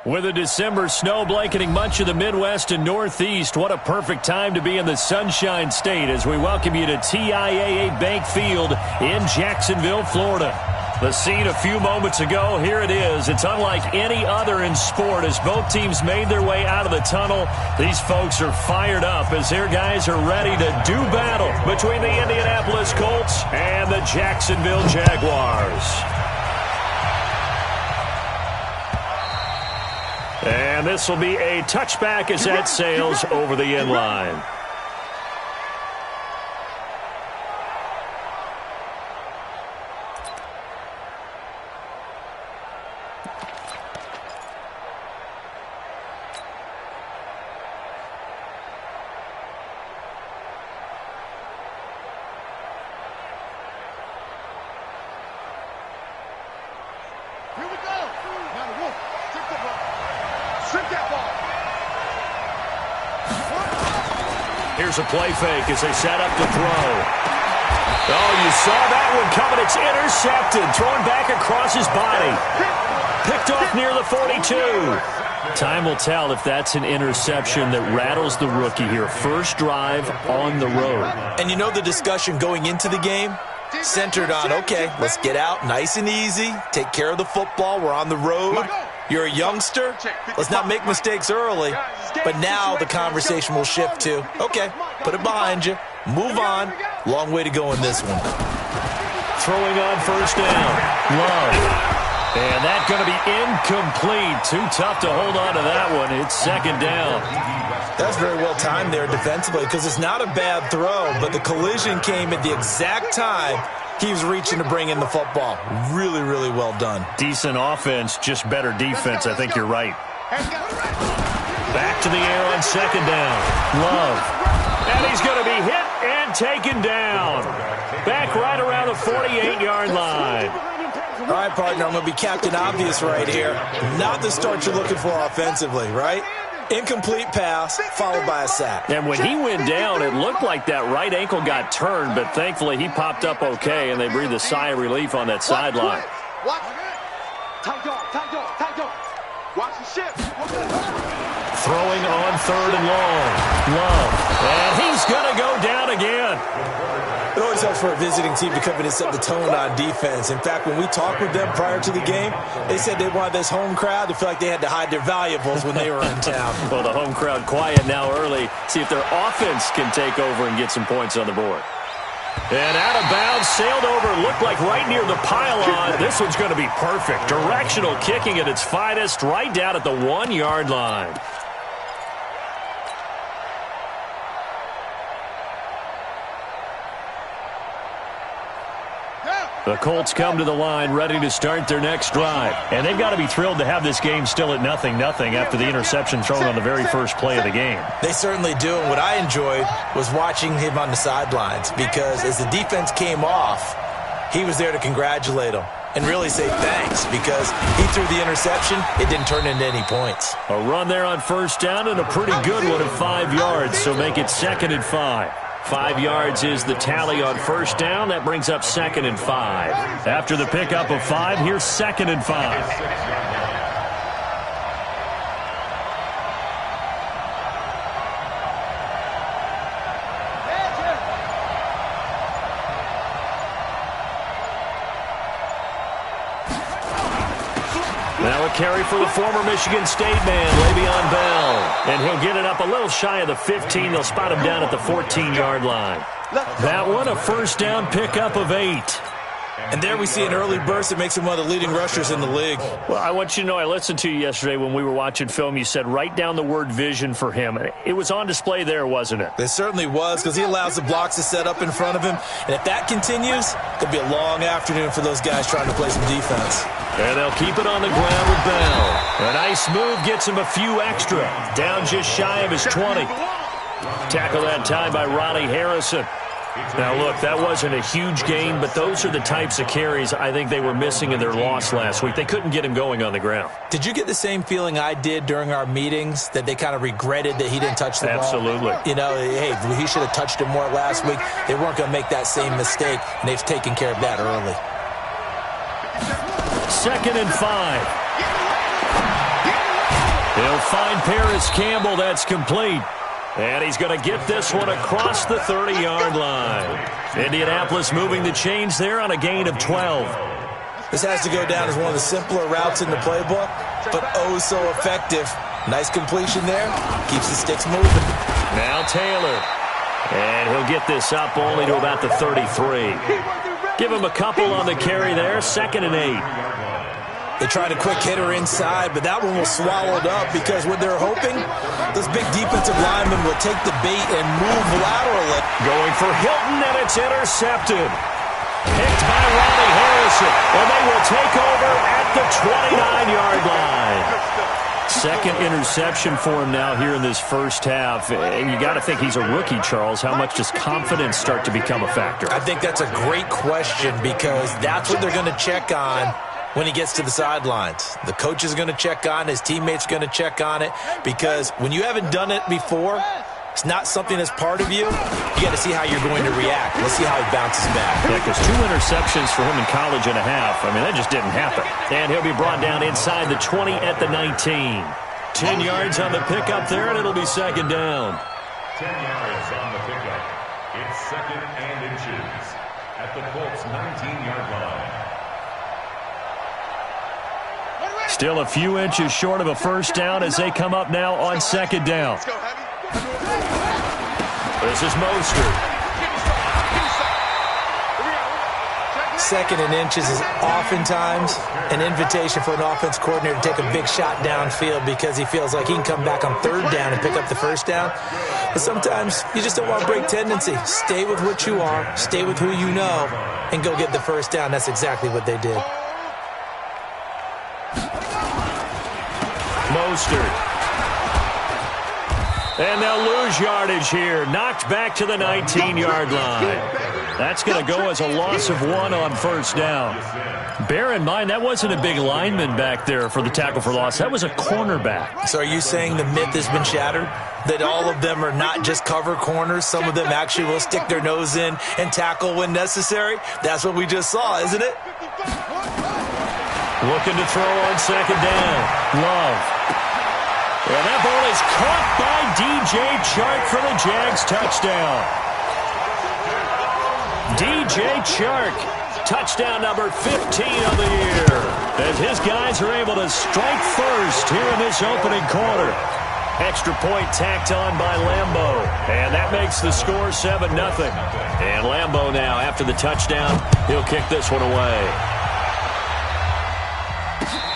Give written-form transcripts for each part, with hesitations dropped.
With a December snow blanketing much of the Midwest and Northeast, what a perfect time to be in the Sunshine State as we welcome you to TIAA Bank Field in Jacksonville, Florida. The scene a few moments ago, here it is. It's unlike any other in sport as both teams made their way out of the tunnel. These folks are fired up as their guys are ready to do battle between the Indianapolis Colts and the Jacksonville Jaguars. And this will be a touchback as that sails over the end line. Here's a play fake as they set up to throw. Oh, you saw that one coming. It's intercepted. Thrown back across his body. Picked off near the 42. Time will tell if that's an interception that rattles the rookie here. First drive on the road. And you know the discussion going into the game? Centered on, okay, let's get out nice and easy. Take care of the football. We're on the road. You're a youngster. Let's not make mistakes early. But now the conversation will shift to, okay, put it behind you. Move on. Long way to go in this one. Throwing on first down. Love. And that's going to be incomplete. Too tough to hold on to that one. It's second down. That's very well timed there defensively because it's not a bad throw, but the collision came at the exact time he was reaching to bring in the football. Really, really well done. Decent offense, just better defense. I think you're right. Back to the air on second down. Love. And he's going to be hit and taken down. Back right around the 48-yard line. All right, partner, I'm going to be Captain Obvious right here. Not the start you're looking for offensively, right? Incomplete pass, followed by a sack. And when he went down, it looked like that right ankle got turned, but thankfully he popped up okay, and they breathed a sigh of relief on that sideline. Watch the ship. Throwing on third and long. Love. And he's going to go down again. It always helps for a visiting team to come in and set the tone on defense. In fact, when we talked with them prior to the game, they said they wanted this home crowd to feel like they had to hide their valuables when they were in town. Well, the home crowd quiet now early. See if their offense can take over and get some points on the board. And out of bounds, sailed over, looked like right near the pylon. This one's going to be perfect. Directional kicking at its finest, right down at the 1-yard line. The Colts come to the line ready to start their next drive. And they've got to be thrilled to have this game still at 0-0 after the interception thrown on the very first play of the game. They certainly do. And what I enjoyed was watching him on the sidelines because as the defense came off, he was there to congratulate them and really say thanks because he threw the interception. It didn't turn into any points. A run there on first down and a pretty good one at 5 yards, so make it 2nd and 5. 5 yards is the tally on first down. That brings up 2nd and 5. After the pickup of 5, here's 2nd and 5. Now a carry for the former Michigan State man, Le'Veon Bell. And he'll get it up a little shy of the 15. They'll spot him down at the 14-yard line. That one, a first down pickup of 8. And there we see an early burst that makes him one of the leading rushers in the league. Well, I want you to know I listened to you yesterday when we were watching film. You said write down the word vision for him. It was on display there, wasn't it? It certainly was because he allows the blocks to set up in front of him. And if that continues, it'll be a long afternoon for those guys trying to play some defense. And they'll keep it on the ground with Bell. A nice move gets him a few extra. Down just shy of his 20. Tackle that time by Ronnie Harrison. Now, look, that wasn't a huge gain, but those are the types of carries I think they were missing in their loss last week. They couldn't get him going on the ground. Did you get the same feeling I did during our meetings, that they kind of regretted that he didn't touch the ball? Absolutely. You know, hey, he should have touched it more last week. They weren't going to make that same mistake, and they've taken care of that early. 2nd and 5. find Paris Campbell. That's complete. And he's going to get this one across the 30-yard line. Indianapolis moving the chains there on a gain of 12. This has to go down as one of the simpler routes in the playbook, but oh so effective. Nice completion there. Keeps the sticks moving. Now Taylor. And he'll get this up only to about the 33. Give him a couple on the carry there. 2nd and 8. They tried a quick hitter inside, but that one was swallowed up because what they're hoping, those big defensive linemen will take the bait and move laterally. Going for Hilton, and it's intercepted. Picked by Ronnie Harrison, and they will take over at the 29-yard line. 2nd interception for him now here in this first half. And you got to think he's a rookie, Charles. How much does confidence start to become a factor? I think that's a great question because that's what they're going to check on when he gets to the sidelines. The coach is going to check on, his teammates are going to check on it, because when you haven't done it before, it's not something that's part of you. You got to see how you're going to react. Let's see how he bounces back. Yeah, because 2 interceptions for him in college and a half. I mean, that just didn't happen. And he'll be brought down inside the 20 at the 19. 10 yards on the pickup there, and it'll be 2nd down. 10 yards on the pickup. It's 2nd and inches at the Colts' 19-yard line. Still a few inches short of a first down as they come up now on 2nd down. This is Mostert. 2nd and inches is oftentimes an invitation for an offense coordinator to take a big shot downfield because he feels like he can come back on 3rd down and pick up the first down. But sometimes you just don't want to break tendency. Stay with what you are, stay with who you know, and go get the first down. That's exactly what they did. Mostert. And they'll lose yardage here. Knocked back to the 19-yard line. That's going to go as a loss of 1 on first down. Bear in mind, that wasn't a big lineman back there for the tackle for loss. That was a cornerback. So are you saying the myth has been shattered? That all of them are not just cover corners? Some of them actually will stick their nose in and tackle when necessary? That's what we just saw, isn't it? Looking to throw on 2nd down. Love. And that ball is caught by DJ Chark for the Jags touchdown. DJ Chark, touchdown number 15 of the year. As his guys are able to strike first here in this opening quarter. Extra point tacked on by Lambeau. And that makes the score 7-0. And Lambeau now, after the touchdown, he'll kick this one away.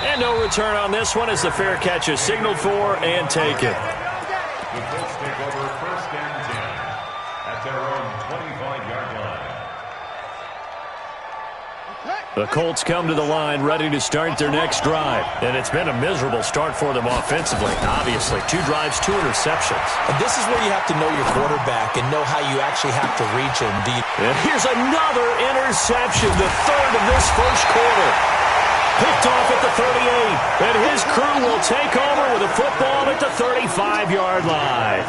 And no return on this one as the fair catch is signaled for and taken. The Colts take over 1st and 10 at their own 25-yard line. The Colts come to the line ready to start their next drive. And it's been a miserable start for them offensively. Obviously, 2 drives, 2 interceptions. And this is where you have to know your quarterback and know how you actually have to reach him. And here's another interception, the 3rd of this first quarter. Picked off at the 38, and his crew will take over with a football at the 35-yard line.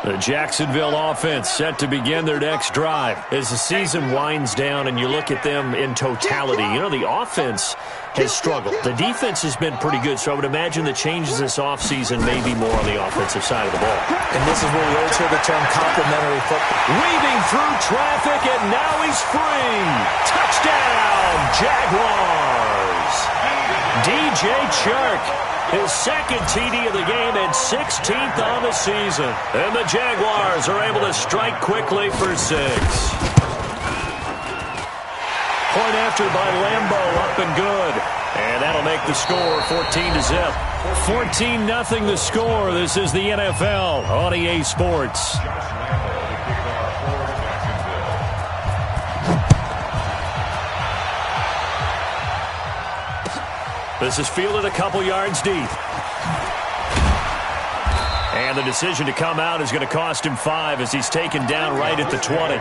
The Jacksonville offense set to begin their next drive. As the season winds down and you look at them in totality, you know, the offense has struggled. The defense has been pretty good, so I would imagine the changes this offseason may be more on the offensive side of the ball. And this is where we always hear the term complementary football. Weaving through traffic, and now he's free. Touchdown, Jaguars. DJ Chark, his 2nd TD of the game and 16th on the season. And the Jaguars are able to strike quickly for 6. Point after by Lambeau, up and good. And that'll make the score 14-0. 14-0 the score. This is the NFL on EA Sports. This is fielded a couple yards deep. And the decision to come out is going to cost him 5 as he's taken down right at the 20.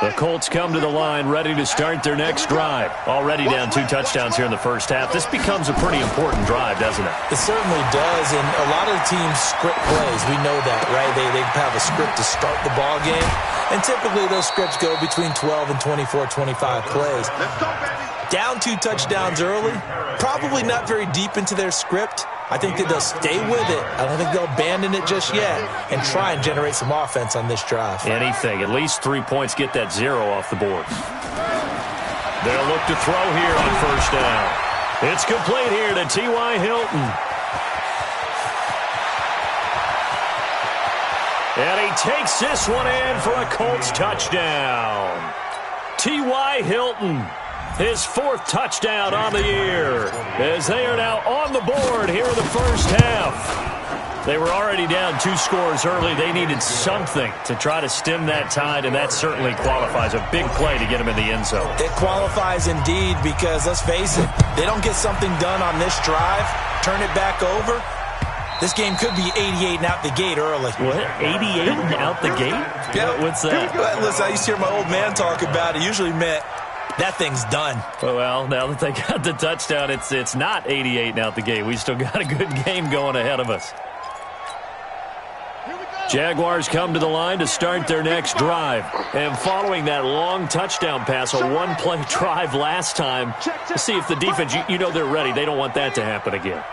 The The Colts come to the line ready to start their next drive. Already down 2 touchdowns here in the first half. This becomes a pretty important drive, doesn't it? It certainly does, and a lot of the teams script plays. We know that, right? They have a script to start the ball game, and typically those scripts go between 12 and 24, 25 plays. Down 2 touchdowns early, probably not very deep into their script. I think that they'll stay with it. I don't think they'll abandon it just yet and try and generate some offense on this drive. Anything. At least 3 points, get that 0 off the board. They'll look to throw here on first down. It's complete here to T.Y. Hilton. And he takes this one in for a Colts touchdown. T.Y. Hilton. His 4th touchdown on the year as they are now on the board here in the first half. They were already down 2 scores early. They needed something to try to stem that tide, and that certainly qualifies. A big play to get them in the end zone. It qualifies indeed because, let's face it, they don't get something done on this drive, turn it back over, this game could be 88 and out the gate early. What? 88 and out the gate? Yeah. What's that? Listen, I used to hear my old man talk about it. Usually meant that thing's done. Well, now that they got the touchdown, it's not 88 and out the gate. We still got a good game going ahead of us. Jaguars come to the line to start their next drive. And following that long touchdown pass, a 1-play drive last time, to see if the defense, you know they're ready. They don't want that to happen again.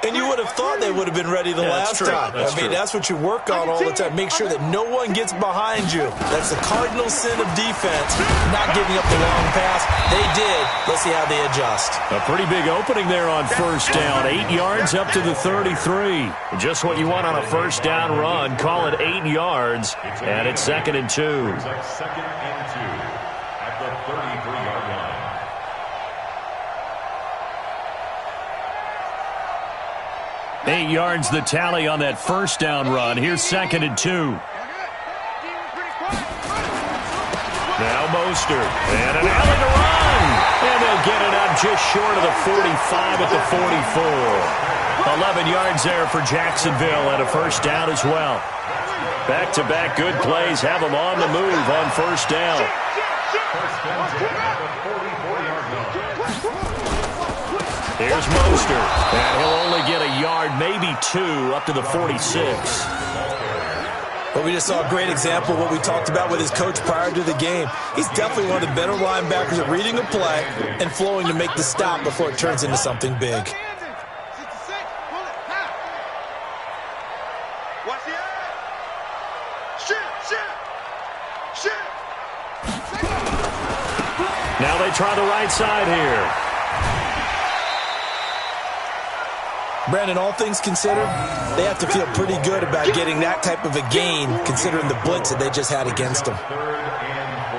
And you would have thought they would have been ready the last time. That's what you work on all the time. Make sure that no one gets behind you. That's the cardinal sin of defense, not giving up the long pass. They did. Let's see how they adjust. A pretty big opening there on first down. 8 yards up to the 33. Just what you want on a first down run. Call it 8 yards, and it's 2nd and 2. Second and 2 at the 33-yard line. 8 yards the tally on that first down run. Here's 2nd and 2. Now Mostert, and an alley to run, and they'll get it up just short of the 45 at the 44. 11 yards there for Jacksonville, and a first down as well. Back-to-back good plays have them on the move on first down. Here's Mostert, and he'll only get a yard, maybe 2, up to the 46. But we just saw a great example of what we talked about with his coach prior to the game. He's definitely one of the better linebackers at reading a play and flowing to make the stop before it turns into something big. Now they try the right side here. Brandon, all things considered, they have to feel pretty good about getting that type of a gain, considering the blitz that they just had against them. 3rd and 4.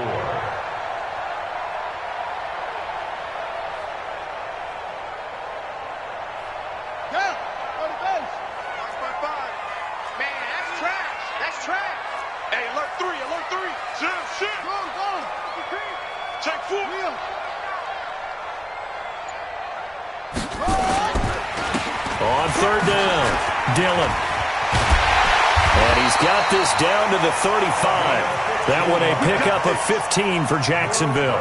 Man, that's trash. That's trash. Hey, alert 3, alert 3. Shit. Go. Check 4. On 3rd down, Dillon. And he's got this down to the 35. That one a pickup of 15 for Jacksonville.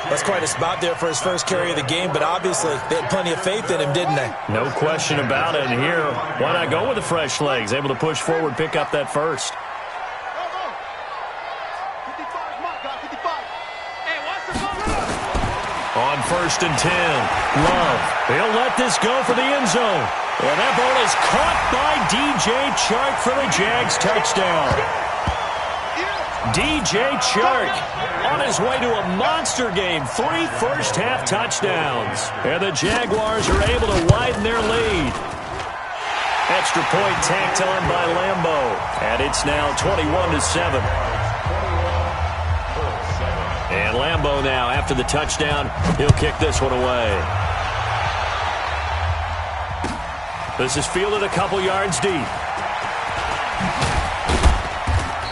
That's quite a spot there for his first carry of the game, but obviously they had plenty of faith in him, didn't they? No question about it. And here, why not go with the fresh legs? Able to push forward, pick up that first. On 1st and 10, Love. He'll let this go for the end zone. And that ball is caught by DJ Chark for the Jags touchdown. DJ Chark on his way to a monster game. 3 first-half touchdowns. And the Jaguars are able to widen their lead. Extra point tacked on by Lambo. And it's now 21-7. And Lambo now, after the touchdown, he'll kick this one away. This is fielded a couple yards deep.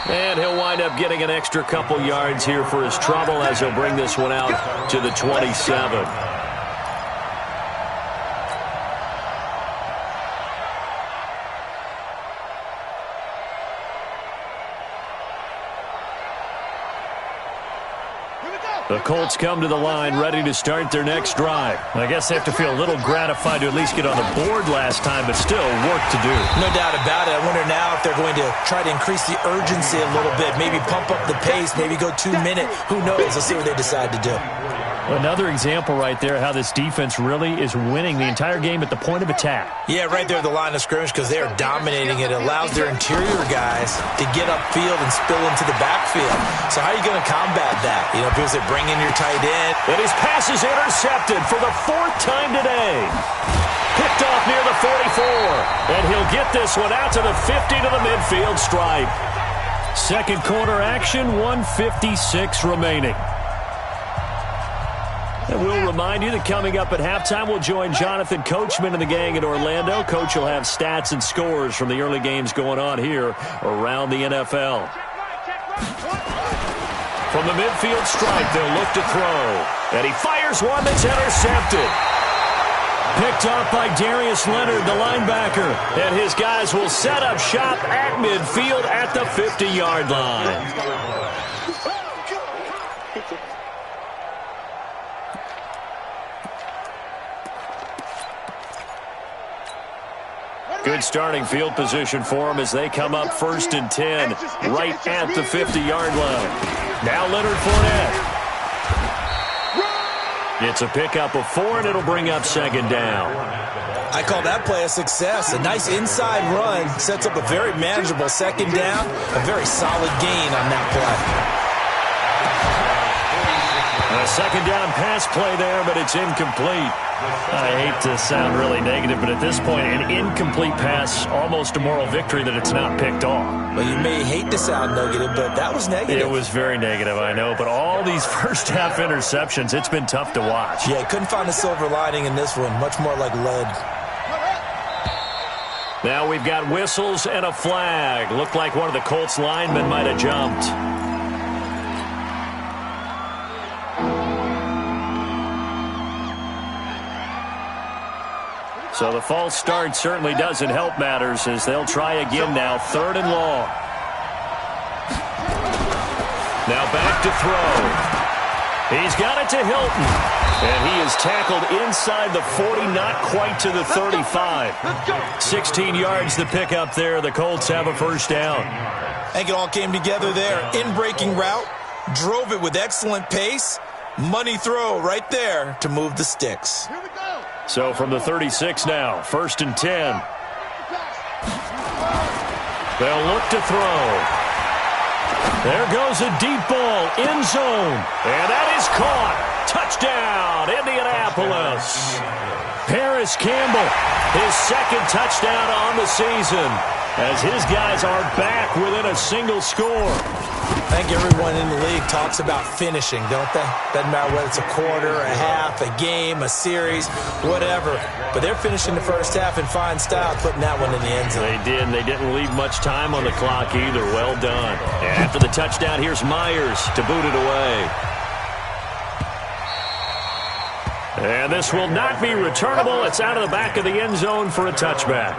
And he'll wind up getting an extra couple yards here for his trouble as he'll bring this one out to the 27. The Colts come to the line ready to start their next drive. I guess they have to feel a little gratified to at least get on the board last time, but still work to do. No doubt about it. I wonder now if they're going to try to increase the urgency a little bit, maybe pump up the pace, maybe go 2 minutes. Who knows? Let's see what they decide to do. Another example right there how this defense really is winning the entire game at the point of attack. Yeah, right there at the line of scrimmage because they are dominating it. It allows their interior guys to get upfield and spill into the backfield. So how are you going to combat that? You know, because they bring in your tight end. And his pass is intercepted for the 4th time today. Picked off near the 44. And he'll get this one out to the 50 to the midfield stripe. Second quarter action, 1:56 remaining. And we'll remind you that coming up at halftime, we'll join Jonathan Coachman and the gang in Orlando. Coach will have stats and scores from the early games going on here around the NFL. From the midfield stripe, they'll look to throw. And he fires one that's intercepted. Picked off by Darius Leonard, the linebacker. And his guys will set up shop at midfield at the 50-yard line. Good starting field position for them as they come up 1st and 10 right at the 50-yard line. Now Leonard Fournette. It's a pickup of 4, and it'll bring up 2nd down. I call that play a success. A nice inside run sets up a very manageable 2nd down. A very solid gain on that play. A 2nd down pass play there, but it's incomplete. I hate to sound really negative, but at this point, an incomplete pass, almost a moral victory that it's not picked off. Well, you may hate to sound negative, but that was negative. It was very negative, I know, but all these first-half interceptions, it's been tough to watch. Yeah, couldn't find a silver lining in this one. Much more like lead. Now we've got whistles and a flag. Looked like one of the Colts linemen might have jumped. So the false start certainly doesn't help matters as they'll try again now. 3rd and long. Now back to throw. He's got it to Hilton. And he is tackled inside the 40, not quite to the 35. 16 yards to pick up there. The Colts have a 1st down. I think it all came together there. In-breaking route. Drove it with excellent pace. Money throw right there to move the sticks. Here we go. So from the 36 now, 1st and 10. They'll look to throw. There goes a deep ball, end zone. And that is caught. Touchdown, Indianapolis. Paris Campbell, his 2nd touchdown on the season, as his guys are back within a single score. I think everyone in the league talks about finishing, don't they? Doesn't matter whether it's a quarter, a half, a game, a series, whatever. But they're finishing the first half in fine style, putting that one in the end zone. They did, and they didn't leave much time on the clock either. Well done. And after the touchdown, here's Myers to boot it away. And this will not be returnable. It's out of the back of the end zone for a touchback.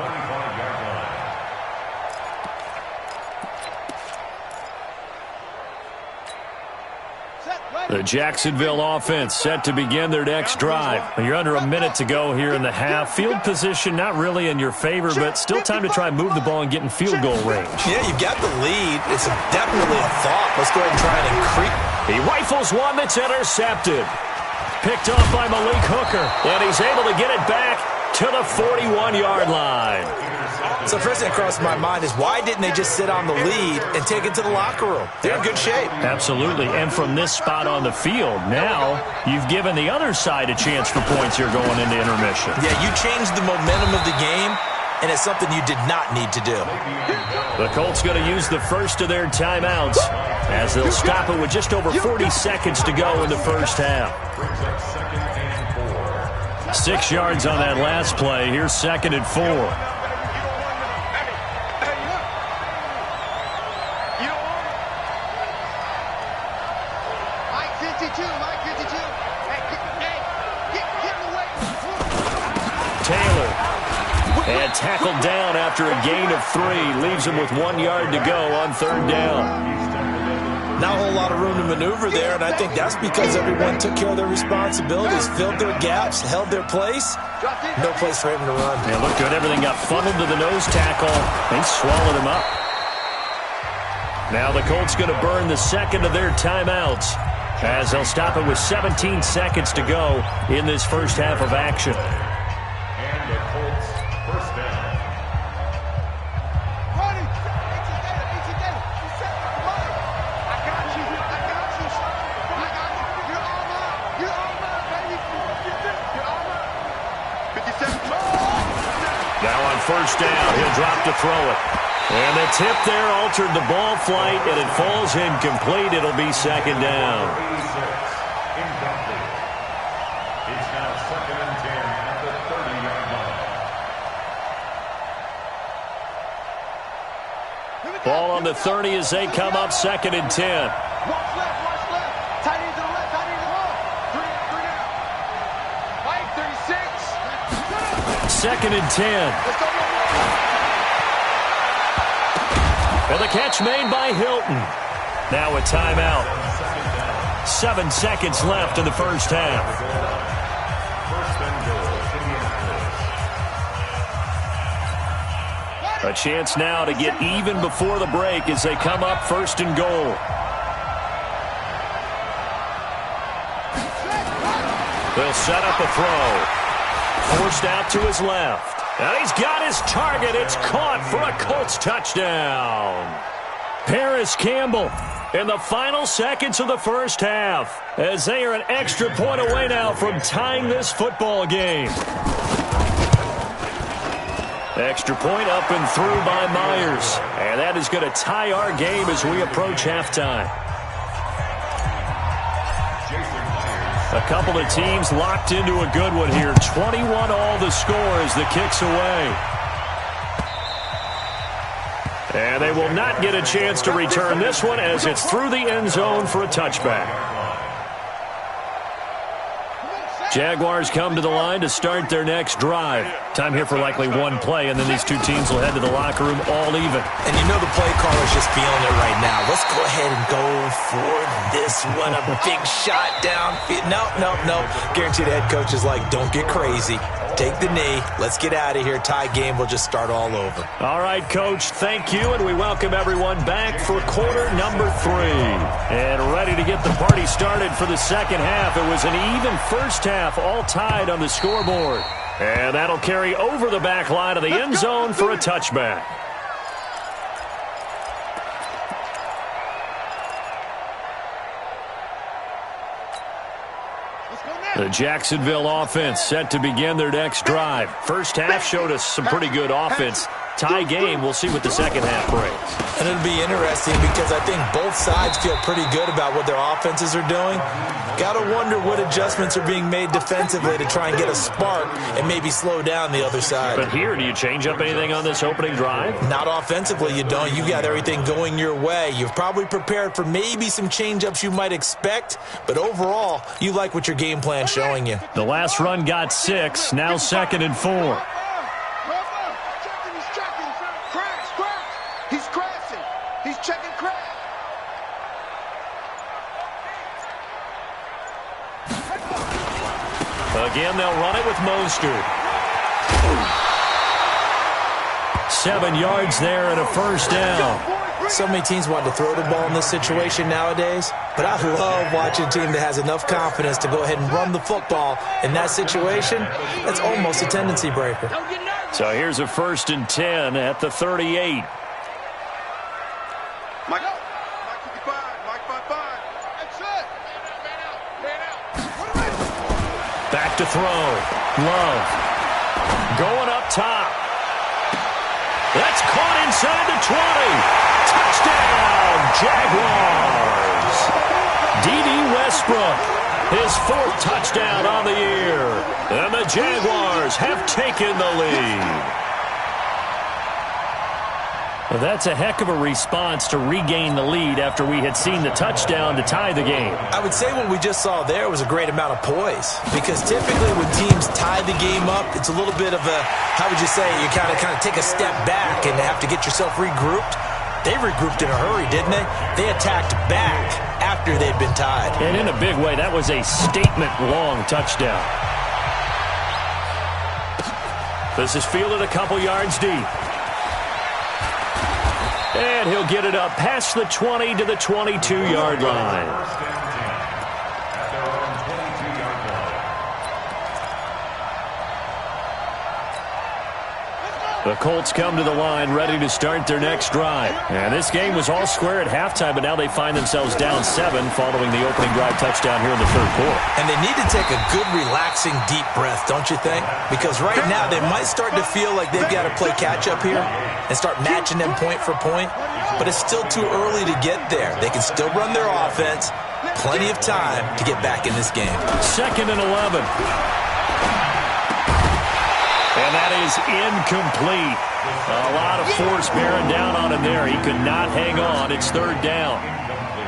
The Jacksonville offense set to begin their next drive. You're under a minute to go here in the half. Field position not really in your favor, but still time to try and move the ball and get in field goal range. Yeah, you've got the lead. It's definitely a thought. Let's go ahead and try and increase. He rifles one that's intercepted. Picked off by Malik Hooker, and he's able to get it back to the 41-yard line. So first thing that crossed my mind is why didn't they just sit on the lead and take it to the locker room? They're in good shape. Absolutely, and from this spot on the field, now you've given the other side a chance for points here going into intermission. Yeah, you changed the momentum of the game, and it's something you did not need to do. The Colts going to use the first of their timeouts as they'll stop it with just over 40 seconds to go in the first half. 6 yards on that last play. Here's 2nd and 4. And tackled down after a gain of 3. Leaves him with 1 yard to go on 3rd down. Not a whole lot of room to maneuver there, and I think that's because everyone took care of their responsibilities, filled their gaps, held their place. No place for him to run. Yeah, looked good. Everything got funneled to the nose tackle. They swallowed him up. Now the Colts going to burn the second of their timeouts as they'll stop it with 17 seconds to go in this first half of action. And the Colts first down. Now on first down, he'll drop to throw it. And the tip there altered the ball flight, and it falls incomplete. It'll be second down. 86, incomplete. It's now 2nd and 10 at the 30-yard line. Ball on the 30 as they come up 2nd and 10. Watch left. Tight end to the left, tight end to the left. 3 down. Mike, 36. 2nd and 10. And the catch made by Hilton. Now a timeout. 7 seconds left in the first half. A chance now to get even before the break as they come up 1st and goal. They'll set up a throw. Forced out to his left. And he's got his target. It's caught for a Colts touchdown. Paris Campbell in the final seconds of the first half as they are an extra point away now from tying this football game. Extra point up and through by Myers. And that is going to tie our game as we approach halftime. A couple of teams locked into a good one here. 21 all the score as the kick's away. And they will not get a chance to return this one as it's through the end zone for a touchback. Jaguars come to the line to start their next drive. Time here for likely one play, and then these two teams will head to the locker room all even. And you know the play caller's just feeling it right now. Let's go ahead and go for this one. A big shot downfield. No. Guaranteed the head coach is like, don't get crazy. Take the knee. Let's get out of here. Tie game will just start all over. All right, Coach, thank you, and we welcome everyone back for quarter number 3. And ready to get the party started for the second half. It was an even first half, all tied on the scoreboard. And that'll carry over the back line of the end zone for a touchback. The Jacksonville offense set to begin their next drive. First half showed us some pretty good offense. Tie game, we'll see what the second half brings. And it'll be interesting because I think both sides feel pretty good about what their offenses are doing. Got to wonder what adjustments are being made defensively to try and get a spark and maybe slow down the other side. But here, do you change up anything on this opening drive? Not offensively, you don't. You got everything going your way. You've probably prepared for maybe some change-ups you might expect, but overall, you like what your game plan's showing you. The last run got 6, now 2nd and 4. Again, they'll run it with Mostert. 7 yards there and a first down. So many teams want to throw the ball in this situation nowadays, but I love watching a team that has enough confidence to go ahead and run the football. In that situation, that's almost a tendency breaker. So here's a 1st and 10 at the 38. Mike 55, Mike 55. That's it. Man out. Back to throw. Love. Going up top. That's caught inside the 20. Touchdown, Jaguars. D.D. Westbrook, his 4th touchdown on the year. And the Jaguars have taken the lead. Well, that's a heck of a response to regain the lead after we had seen the touchdown to tie the game. I would say what we just saw there was a great amount of poise, because typically when teams tie the game up, it's a little bit of a, how would you say, you kind of take a step back and have to get yourself regrouped. They regrouped in a hurry, didn't they? They attacked back after they'd been tied. And in a big way, that was a statement-long touchdown. This is fielded a couple yards deep. And he'll get it up past the 20 to the 22-yard line. The Colts come to the line ready to start their next drive. And this game was all square at halftime, but now they find themselves down 7 following the opening drive touchdown here in the third quarter. And they need to take a good, relaxing, deep breath, don't you think? Because right now they might start to feel like they've got to play catch-up here and start matching them point for point. But it's still too early to get there. They can still run their offense. Plenty of time to get back in this game. 2nd and 11. And that is incomplete. A lot of force bearing down on him there. He could not hang on. It's 3rd down.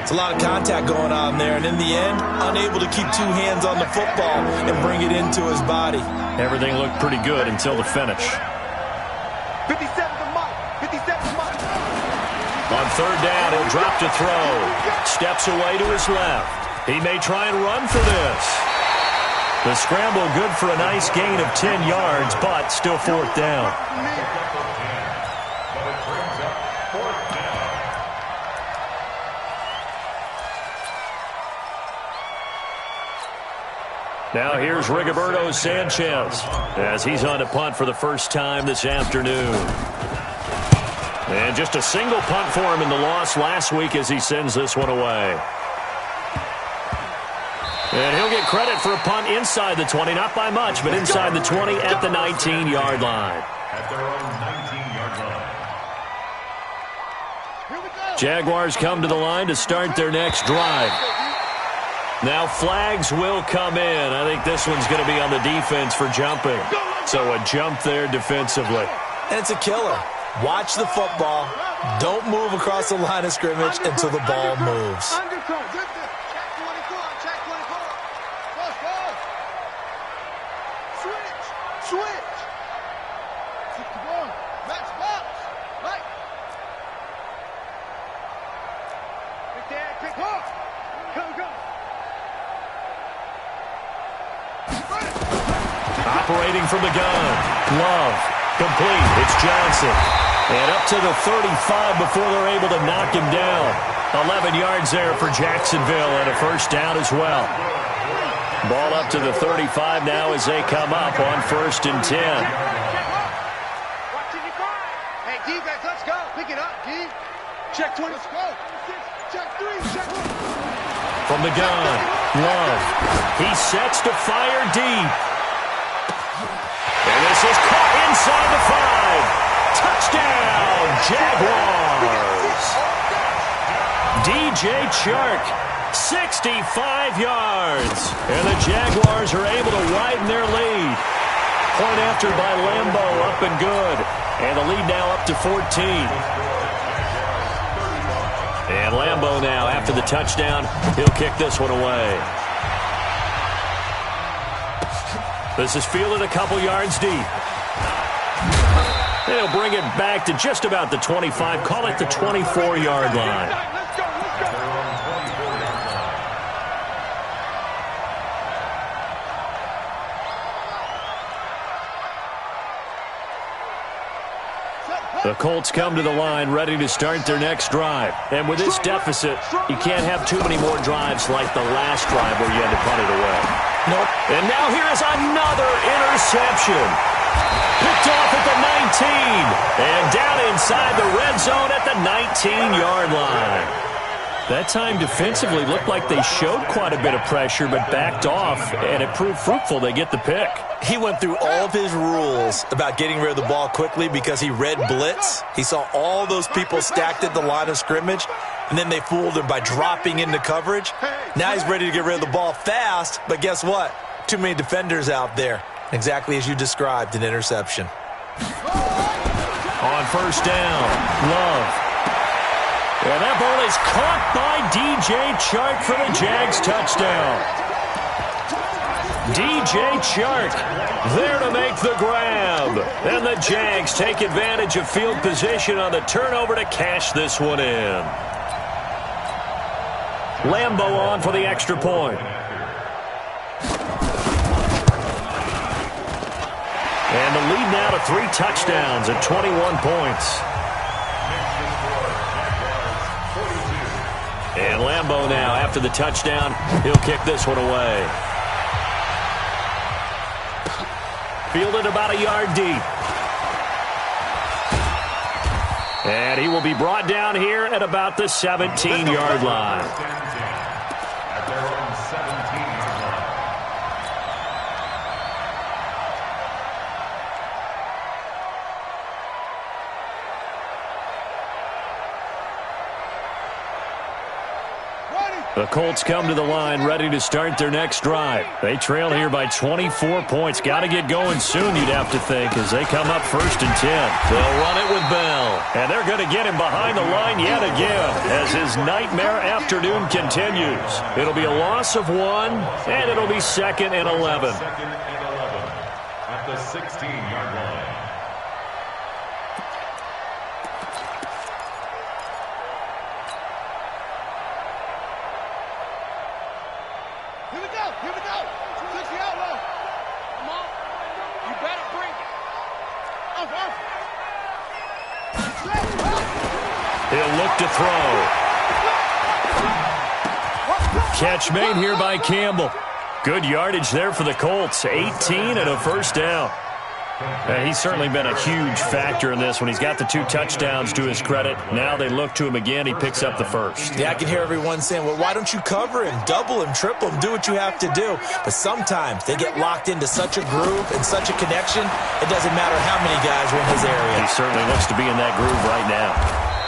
It's a lot of contact going on there. And in the end, unable to keep 2 hands on the football and bring it into his body. Everything looked pretty good until the finish. 57 to Mike. 57 to Mike. On 3rd down, he'll drop to throw. Steps away to his left. He may try and run for this. The scramble good for a nice gain of 10 yards, but still 4th down. Now here's Rigoberto Sanchez as he's on to punt for the first time this afternoon. And just a single punt for him in the loss last week as he sends this one away. And he'll get credit for a punt inside the 20, not by much, but inside the 20 at the 19-yard line. At their own 19-yard line. Jaguars come to the line to start their next drive. Now flags will come in. I think this one's going to be on the defense for jumping. So a jump there defensively. And it's a killer. Watch the football. Don't move across the line of scrimmage until the ball moves. Operating from the gun. Love. Complete. It's Johnson. And up to the 35 before they're able to knock him down. 11 yards there for Jacksonville and a first down as well. Ball up to the 35 now as they come up on 1st and 10. Hey, defense, let's go. Pick it up, D. Check 20. Let's go. Check 3. Check 1. From the gun. Love. He sets to fire deep. And this is caught inside the 5. Touchdown, Jaguars. DJ Chark, 65 yards. And the Jaguars are able to widen their lead. Point after by Lambo, up and good. And the lead now up to 14. And Lambo now, after the touchdown, he'll kick this one away. This is fielded a couple yards deep. They'll bring it back to just about the 25. Call it the 24-yard line. The Colts come to the line ready to start their next drive. And with this deficit, you can't have too many more drives like the last drive where you had to punt it away. Nope. And now here is another interception. Picked off at the 19. And down inside the red zone at the 19-yard line. That time defensively looked like they showed quite a bit of pressure but backed off, and it proved fruitful. They get the pick. He went through all of his rules about getting rid of the ball quickly because he read blitz. He saw all those people stacked at the line of scrimmage, and then they fooled him by dropping into coverage. Now he's ready to get rid of the ball fast, but guess what? Too many defenders out there. Exactly as you described, an interception. On first down, Love. And that ball is caught by DJ Chark for the Jags touchdown. DJ Chark there to make the grab. And the Jags take advantage of field position on the turnover to cash this one in. Lambeau on for the extra point. And the lead now to 3 touchdowns at 21 points. And Lambeau now, after the touchdown, he'll kick this one away. Fielded about a yard deep. And he will be brought down here at about the 17-yard line. At their own 17-yard line. The Colts come to the line ready to start their next drive. They trail here by 24 points. Got to get going soon, you'd have to think, as they come up 1st and 10. They'll run it with Bell. And they're going to get him behind the line yet again as his nightmare afternoon continues. It'll be a loss of 1, and it'll be 2nd and 11. 2nd and 11 at the 16-yard line. He'll look to throw. Catch made here by Campbell. Good yardage there for the Colts. 18 and a first down. He's certainly been a huge factor in this when he's got the 2 touchdowns to his credit. Now they look to him again. He picks up the first. Yeah, I can hear everyone saying, well, why don't you cover him, double him, triple him, do what you have to do. But sometimes they get locked into such a groove and such a connection, it doesn't matter how many guys are in his area. He certainly looks to be in that groove right now.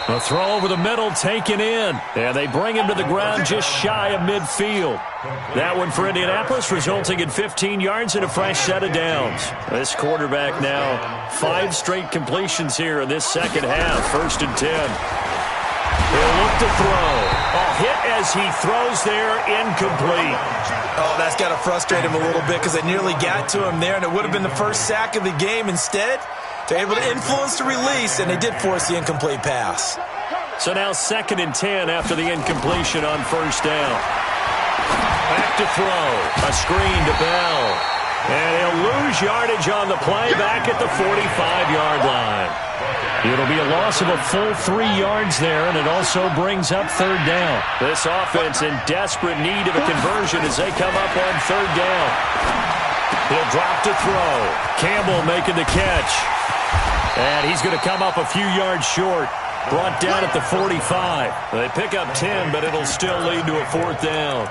A throw over the middle, taken in. And they bring him to the ground just shy of midfield. That one for Indianapolis, resulting in 15 yards and a fresh set of downs. This quarterback now, 5 straight completions here in this second half. 1st and 10. He'll look to throw. A hit as he throws there, incomplete. Oh, that's got to frustrate him a little bit because they nearly got to him there, and it would have been the first sack of the game. Instead, they're able to influence the release, and they did force the incomplete pass. So now 2nd and 10 after the incompletion on 1st down. Back to throw. A screen to Bell. And he'll lose yardage on the play back at the 45-yard line. It'll be a loss of a full 3 yards there, and it also brings up 3rd down. This offense in desperate need of a conversion as they come up on 3rd down. He'll drop to throw. Campbell making the catch. And he's going to come up a few yards short. Brought down at the 45. They pick up 10, but it'll still lead to a 4th down. A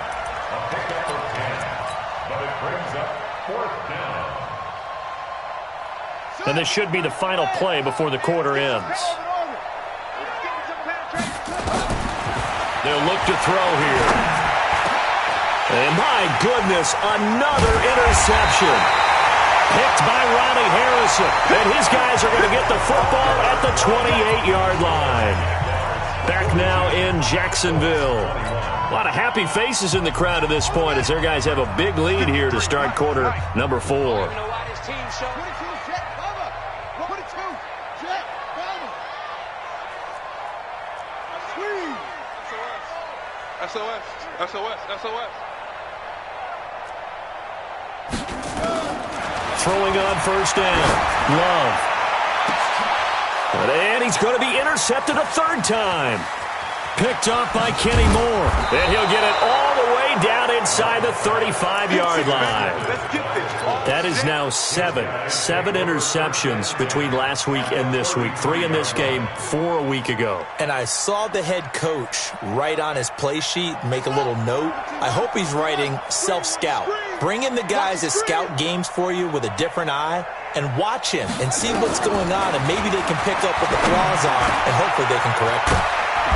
pickup of 10, but it brings up 4th down. And this should be the final play before the quarter ends. They'll look to throw here. And my goodness, another interception. Picked by Ronnie Harrison. And his guys are going to get the football at the 28-yard line. Back now in Jacksonville. A lot of happy faces in the crowd at this point as their guys have a big lead here to start quarter number 4. SOS. Throwing on 1st down. Love. And he's going to be intercepted a 3rd time. Picked off by Kenny Moore. And he'll get it all the way down inside the 35-yard line. That is now 7 interceptions between last week and this week. 3 in this game, 4 a week ago. And I saw the head coach write on his play sheet, make a little note. I hope he's writing self-scout. Bring in the guys that scout games for you with a different eye and watch him and see what's going on, and maybe they can pick up what the flaws are, and hopefully they can correct them.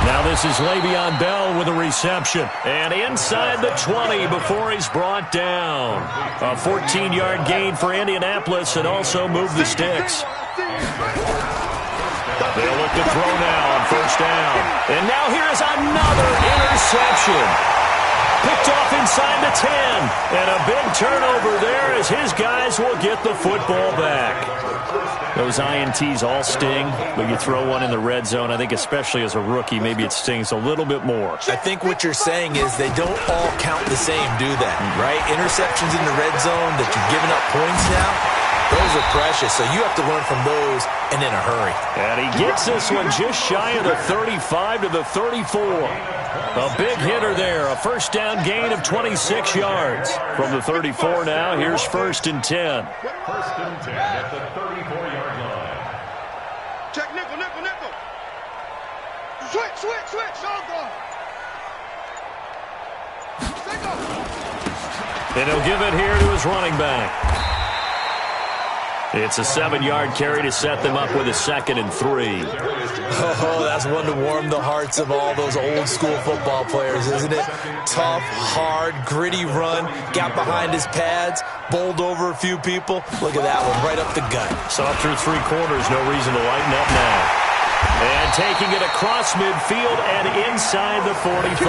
Now this is Le'Veon Bell with a reception. And inside the 20 before he's brought down. A 14-yard gain for Indianapolis and also move the sticks. They'll look to throw now on 1st down. And now here's another interception. Picked off inside the 10. And a big turnover there as his guys will get the football back. Those INTs all sting, but you throw one in the red zone, I think especially as a rookie, maybe it stings a little bit more. I think what you're saying is they don't all count the same, do they? Right? Interceptions in the red zone that you're giving up points now, those are precious, so you have to learn from those and in a hurry. And he gets this one just shy of the 35 to the 34. A big hitter there, a first down gain of 26 yards. From the 34 now, here's 1st and 10. 1st and 10 at the 34-yard line. Check nickel, nickel, nickel. Switch. And he'll give it here to his running back. It's a 7-yard carry to set them up with a 2nd and 3. Oh, that's one to warm the hearts of all those old-school football players, isn't it? Tough, hard, gritty run, got behind his pads, bowled over a few people. Look at that one, right up the gut. Saw through 3 quarters, no reason to lighten up now. And taking it across midfield and inside the 45.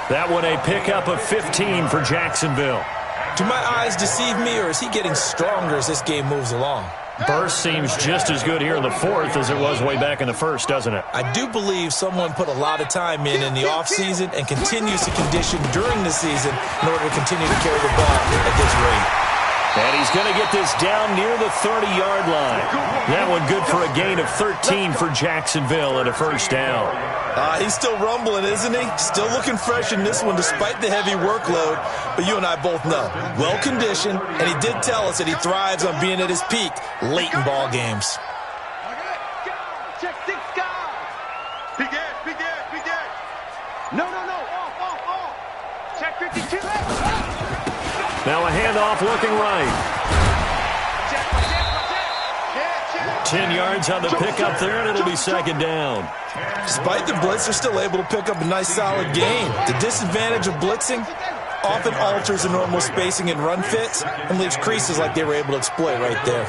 That one a pickup of 15 for Jacksonville. Do my eyes deceive me, or is he getting stronger as this game moves along? Burst seems just as good here in the 4th as it was way back in the 1st, doesn't it? I do believe someone put a lot of time in the offseason and continues to condition during the season in order to continue to carry the ball at this rate. And he's going to get this down near the 30-yard line. That one good for a gain of 13 for Jacksonville and a first down. He's still rumbling, isn't he? Still looking fresh in this one despite the heavy workload. But you and I both know, well-conditioned, and he did tell us that he thrives on being at his peak late in ball games. Check 6 guys. Big edge. No. Off. Check 52. Now a handoff looking right. 10 yards on the pickup there, and it'll be 2nd down. Despite the blitz, they're still able to pick up a nice, solid gain. The disadvantage of blitzing often alters the normal spacing and run fits and leaves creases like they were able to exploit right there.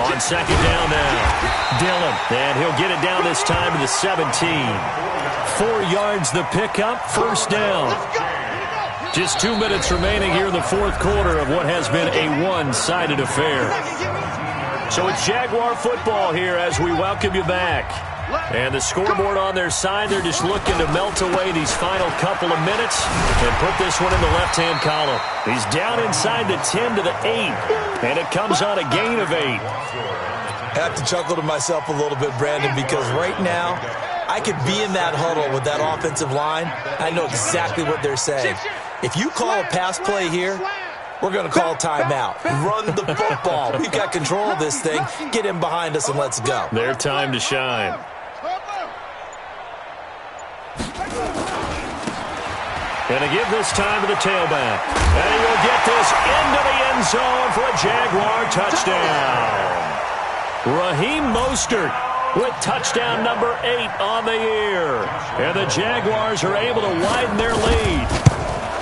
On 2nd down now, Dillon, and he'll get it down this time to the 17. 4 yards the pickup, first down. Just 2 minutes remaining here in the 4th quarter of what has been a one-sided affair. So it's Jaguar football here as we welcome you back. And the scoreboard on their side, they're just looking to melt away these final couple of minutes and put this one in the left-hand column. He's down inside the 10 to the 8, and it comes on a gain of 8. I have to chuckle to myself a little bit, Brandon, because right now I could be in that huddle with that offensive line. I know exactly what they're saying. If you call a pass play here, we're going to call timeout. Run the football. We've got control of this thing. Get in behind us and let's go. Their time to shine. And to give this time to the tailback. And he will get this into the end zone for a Jaguar touchdown. Raheem Mostert with touchdown number 8 on the year. And the Jaguars are able to widen their lead.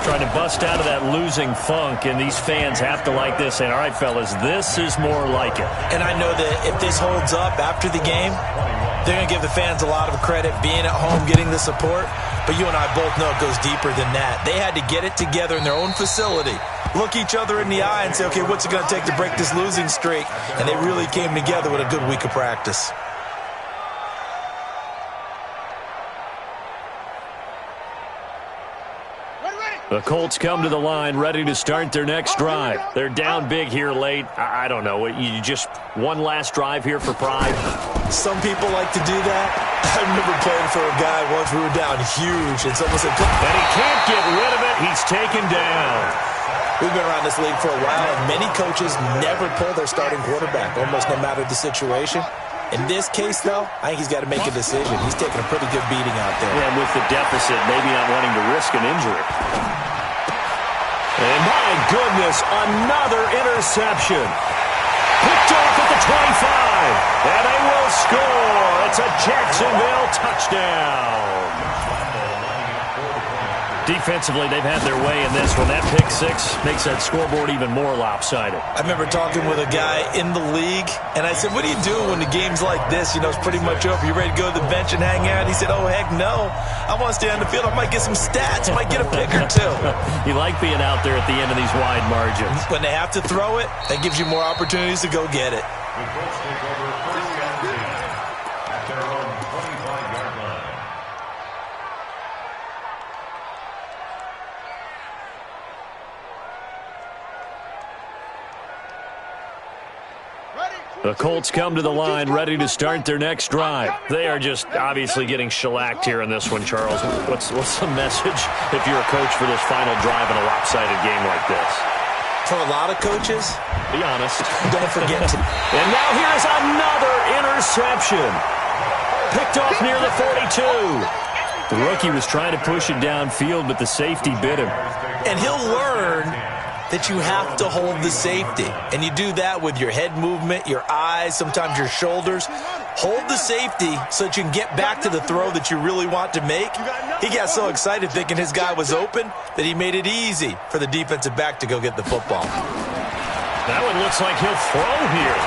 Trying to bust out of that losing funk, and these fans have to like this. And all right, fellas, this is more like it. And I know that if this holds up after the game, they're going to give the fans a lot of credit being at home, getting the support. But you and I both know it goes deeper than that. They had to get it together in their own facility, look each other in the eye and say, okay, what's it going to take to break this losing streak? And they really came together with a good week of practice. The Colts come to the line ready to start their next drive. They're down big here late. I don't know. You just one last drive here for pride? Some people like to do that. I remember playing for a guy once. We were down huge, and someone said, and he can't get rid of it. He's taken down. We've been around this league for a while, and many coaches never pull their starting quarterback, almost no matter the situation. In this case, though, I think he's got to make a decision. He's taking a pretty good beating out there. Yeah, and with the deficit, maybe not wanting to risk an injury. And my goodness, another interception. Picked off at the 25, and they will score. It's a Jacksonville touchdown. Defensively, they've had their way in this one. That pick six makes that scoreboard even more lopsided. I remember talking with a guy in the league, and I said, what do you do when the game's like this? You know, it's pretty much over. You ready to go to the bench and hang out? He said, oh, heck no. I want to stay on the field. I might get some stats. I might get a pick or two. You like being out there at the end of these wide margins. When they have to throw it, that gives you more opportunities to go get it. The Colts take over first and 10 at their own 25-yard line. The Colts come to the line ready to start their next drive. They are just obviously getting shellacked here in this one, Charles. What's the message if you're a coach for this final drive in a lopsided game like this? For a lot of coaches, be honest. Don't forget to. And now here's another interception. Picked off near the 42. The rookie was trying to push it downfield, but the safety bit him. And he'll learn that you have to hold the safety. And you do that with your head movement, your eyes, sometimes your shoulders. Hold the safety so that you can get back to the throw that you really want to make. He got so excited thinking his guy was open that he made it easy for the defensive back to go get the football. That one looks like he'll throw here.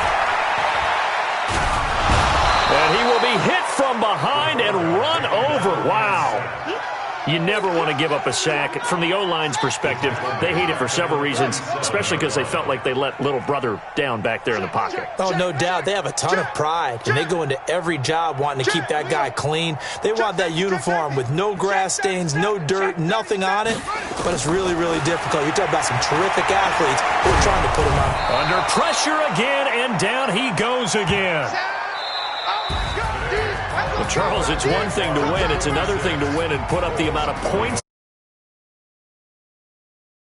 And he will be hit from behind and run over. Wow. You never want to give up a sack. From the O-line's perspective, they hate it for several reasons, especially because they felt like they let little brother down back there in the pocket. Oh, no doubt. They have a ton of pride, and they go into every job wanting to keep that guy clean. They want that uniform with no grass stains, no dirt, nothing on it, but it's really, really difficult. You're talking about some terrific athletes who are trying to put him on. Under pressure again, and down he goes again. Well, Charles, it's one thing to win. It's another thing to win and put up the amount of points